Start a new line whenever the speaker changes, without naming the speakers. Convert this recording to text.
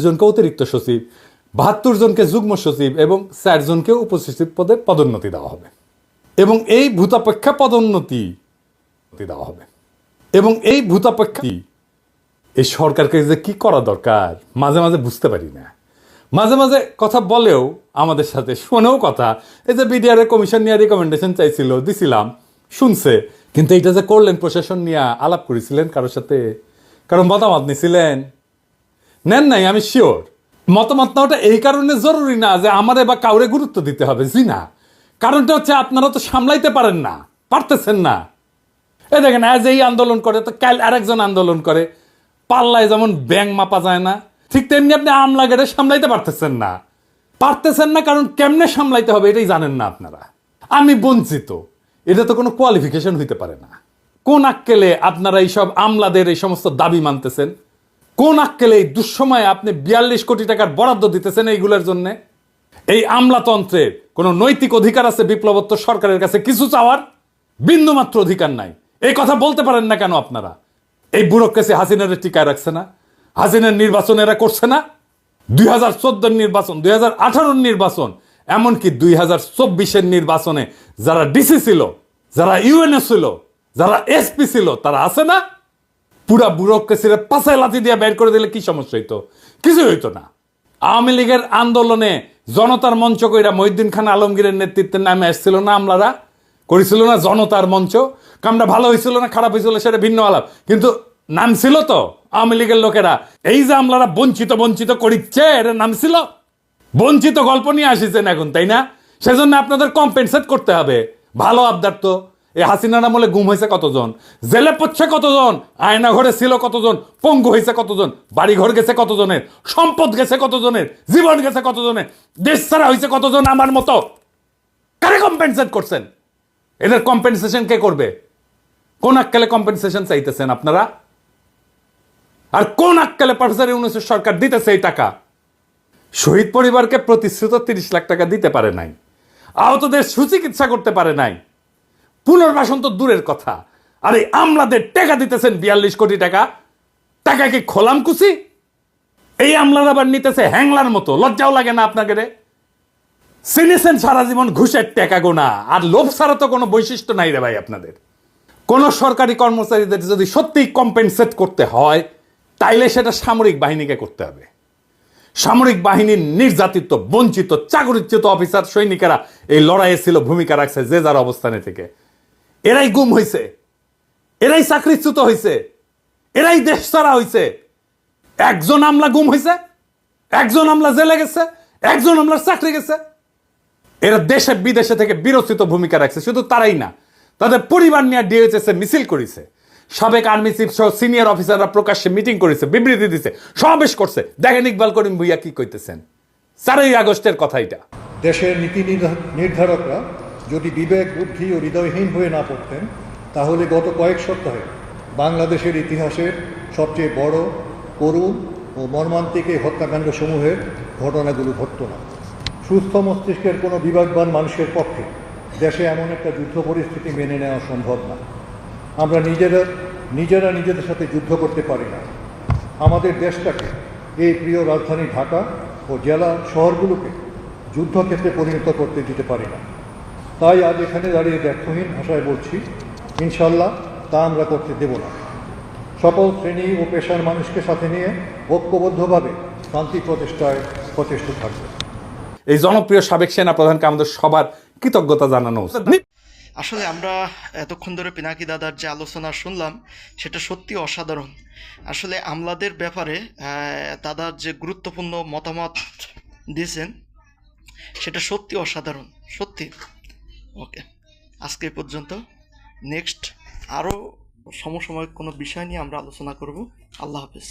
জনকে অতিরিক্ত সচিব, 72 জনকে যুগ্ম সচিব এবং 4 জনকে উপসচিব পদে পদোন্নতি দেওয়া হবে। এবং এই ভূতাপেক্ষা পদোন্নতি দেওয়া হবে। এবং এই ভূতাপেক্ষা এই সরকারকে যে কি করা দরকার মাঝে মাঝে বুঝতে পারি না। মাঝে মাঝে কথা বলেও আমাদের সাথে, শোনেও কথা। এই যে বিডিআর কমিশন নিয়ে রিকমেন্ডেশন চাইছিল, দিছিলাম, শুনছে, কিন্তু এইটা যে করলেন প্রশাসন নিয়ে আলাপ করেছিলেন কারোর সাথে, কারণ মতামত নিছিলেন? নেন নাই, আমি শিওর। মতামত নেওয়াটা এই কারণে জরুরি না যে আমারে বা কাউরে গুরুত্ব দিতে হবে, জি না। কারণটা হচ্ছে আপনারা তো সামলাইতে পারেন না, পারতেছেন না। এই দেখেন, আজ এই আন্দোলন করে তো কাল আরেকজন আন্দোলন করে। পাল্লায় যেমন ব্যাং মাপা যায় না, ঠিক তেমনি আপনি আমলাগেরে সামলাইতে পারতেছেন না। পারতেছেন না কারণ কেমনে সামলাইতে হবে এটাই জানেন না আপনারা। আমি বঞ্চিত, এটা তো কোনো কোয়ালিফিকেশন হইতে পারে না। কোন আক্কেলে আপনারা এইসব আমলাদের এই সমস্ত দাবি মানতেছেন? কোন আক্কেলে এই দুঃসময়ে আপনি 42 কোটি টাকার বরাদ্দ দিতেছেন এইগুলোর জন্য? এই আমলাতন্ত্রের কোনো নৈতিক অধিকার আছে বিপ্লবোত্তর সরকারের কাছে কিছু চাওয়ার? বিন্দুমাত্র অধিকার নাই। এই কথা বলতে পারেন না কেন আপনারা? এই ব্যুরোক্রেসি হাসিনার টিকায় রাখছে না? হাসিনার নির্বাচন এরা করছে না? 2014 নির্বাচন, 2018 নির্বাচন, এমনকি 2024 নির্বাচনে যারা ডিসি ছিল, যারা ইউএনএ ছিল, যারা এসপি ছিল, তারা আছে না? পুরা ব্যুরোক্রেসির পাশায় লাথি দিয়ে বের করে দিলে কি সমস্যা হইতো? কিছু হইতো না। আওয়ামী লীগের আন্দোলনে জনতার মঞ্চ কইরা মহিউদ্দিন খান আলমগীরের নেতৃত্বে নামে আসছিল না আমলারা, করেছিল না জনতার মঞ্চ। কামটা ভালো হয়েছিল না খারাপ হয়েছিল সেটা ভিন্ন আলাপ, কিন্তু নাম ছিল তো আওয়ামী লীগের লোকেরা। এই যে আমলারা বঞ্চিত বঞ্চিত করিচ্ছে, এর নাম ছিল বঞ্চিত। গল্প নিয়ে আসিছেন এখন, তাই না? সেজন্য আপনাদের কম্পেনসেট করতে হবে। ভালো আবদার তো। এই হাসিনার আমলে গুম হয়েছে কতজন, জেলে পড়ছে কতজন, আয়না ঘরে ছিল কতজন, পঙ্গু হয়েছে কতজন, বাড়ি ঘর গেছে কতজনের, সম্পদ গেছে কতজনের, জীবন গেছে কতজনের, দেশ ছাড়া হয়েছে কতজন আমার মতো। কারে কম্পেনসেট করছেন? এদের কম্পেনসেশন কে করবে? কোন আক্কেলে কম্পেনসেশন চাইতেছেন আপনারা? আর কোন আক্কেলে প্রফেসর ইউনূসের সরকার দিতেছে এই টাকা? শহীদ পরিবারকে প্রতিশ্রুত 30 লাখ টাকা দিতে পারে নাই, আহতদের সুচিকিৎসা করতে পারে নাই, পুনর্বাসন তো দূরের কথা। আর এই আমলাদের টাকা দিতেছেন 42 কোটি টাকা। টাকা কি খোলাম কুচি? এই আমলারা আবার নিতেছে হ্যাংলার মতো। লজ্জাও লাগে না আপনাকে? চিনেছেন সারা জীবন ঘুষের টাকা গোনা, আর লোভ ছাড়া তো কোনো বৈশিষ্ট্য নাই রে ভাই আপনাদের। কোন সরকারি কর্মচারীদের যদি সত্যিই কম্পেনসেট করতে হয়, তাইলে সেটা সামরিক বাহিনীকে করতে হবে। সামরিক বাহিনীর নির্যাতিত, বঞ্চিত, চাকরিচ্যুত অফিসার সৈনিকেরা এই লড়াইয়ে ছিল, ভূমিকা রাখছে যে যার অবস্থানে থেকে। এরাই গুম হয়েছে, এরাই চাকরিচ্যুত হয়েছে, এরাই দেশ ছাড়া হয়েছে। একজন আমলা গুম হয়েছে, একজন আমলা জেলে গেছে, একজন আমলার চাকরি গেছে। এরা দেশে বিদেশে থেকে বিরচিত ভূমিকা রাখছে। শুধু তারাই না, তাদের পরিবার নিয়ে ডিএইচএস এ মিছিল করেছে। সাবেক আর্মি চিফ সহ সিনিয়র অফিসাররা প্রকাশ্যে মিটিং করেছে, বিবৃতি দিছে, সমাবেশ করছে। দেখেন ইকবাল করিম ভুইয়া কি কইতেছেন। 4ই আগস্টের কথা এটা।
দেশের নীতি নির্ধারকরা যদি বিবেক, বুদ্ধি ও হৃদয়হীন হয়ে না পড়তেন, তাহলে গত কয়েক সপ্তাহে বাংলাদেশের ইতিহাসের সবচেয়ে বড়, করুণ ও মর্মান্তিক এই হত্যাকাণ্ড সমূহের ঘটনাগুলো ঘটত না। সুস্থ মস্তিষ্কের কোনো বিবেকবান মানুষের পক্ষে দেশে এমন একটা যুদ্ধ পরিস্থিতি মেনে নেওয়া সম্ভব না। আমরা নিজেরা নিজেদের সাথে যুদ্ধ করতে পারি না। আমাদের দেশটাকে, এই প্রিয় রাজধানী ঢাকা ও জেলা শহরগুলোকে যুদ্ধক্ষেত্রে পরিণত করতে দিতে পারি না। তাই আজ এখানে দাঁড়িয়ে ব্যর্থহীন ভাষায় বলছি, ইনশাল্লাহ তা আমরা করতে দেব না। সকল শ্রেণী ও পেশার মানুষকে সাথে নিয়ে ঐক্যবদ্ধভাবে শান্তি প্রচেষ্টায় সচেষ্ট থাকবে।
এই জনপ্রিয় সাবেক সেনা প্রধানকে আমাদের সবার কৃতজ্ঞতা জানানো উচিত।
আসলে আমরা এতক্ষণ ধরে পিনাকি দাদার যে আলোচনা শুনলাম সেটা সত্যি অসাধারণ। আসলে আমলাদের ব্যাপারে দাদার যে গুরুত্বপূর্ণ মতামত দিয়েছেন সেটা সত্যি অসাধারণ, সত্যি। ওকে, আজকে পর্যন্ত। নেক্সট আরও সমসাময়িক কোনো বিষয় নিয়ে আমরা আলোচনা করব। আল্লাহ হাফেজ।